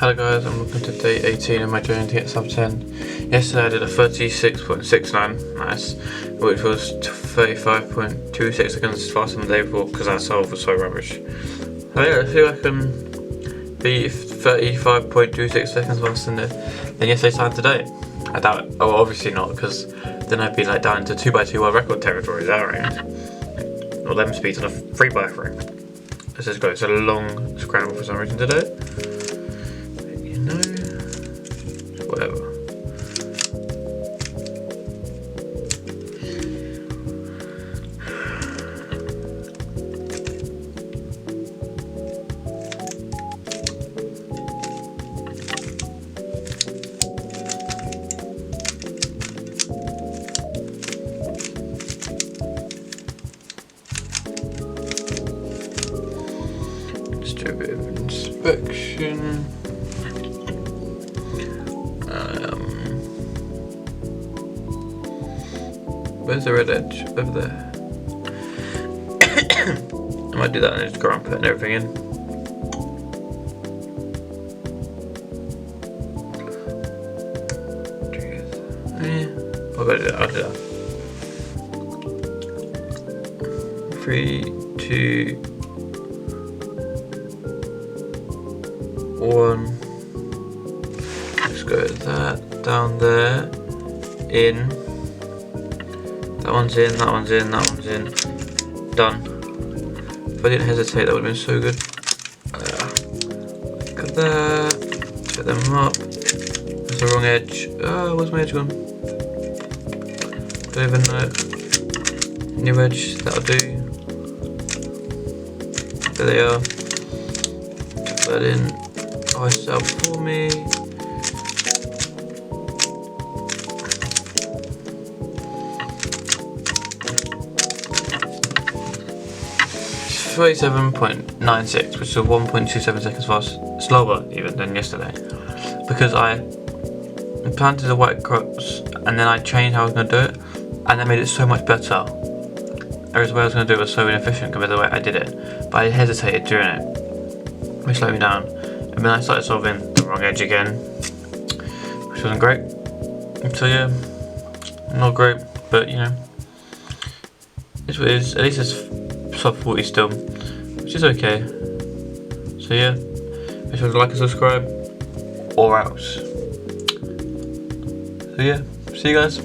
Hello guys, and welcome to day 18 of my journey to get sub 10. Yesterday I did a 36.69, nice, which was 35.26 seconds faster than the day before because our solve was so rubbish. So yeah, let's see if I can be 35.26 seconds faster than yesterday's time today. I doubt it. Oh, obviously not, because then I'd be like down into 2x2 world record territory, is that right? Or them speeds on a 3x3. Let's just go. It's a long scramble for some reason today. You know, whatever. Let's do a bit of inspection. Where's the red edge? Over there. I might do that and just go around putting everything in. Yeah, I'll do that. 3, 2, 1. Let's go with that. Down there. In. That one's in, that one's in, that one's in. Done. If I didn't hesitate, that would have been so good. Look at that. Set them up. That's the wrong edge. Oh, where's my edge gone? Don't even know. New edge, that'll do. There they are. Put that in. Oh, it's out for me. 37.96, which is 1.27 seconds slower even than yesterday, because I planted the white crops and then I changed how I was going to do it, and that made it so much better. Whereas the way I was going to do it was so inefficient compared to the way I did it, but I hesitated during it, which slowed me down, and then I started solving the wrong edge again, which wasn't great. So yeah, not great, but you know, it's what it is. At least it's sub 40 still, which is okay. So yeah, make sure to like and subscribe, or else. So yeah, see you guys.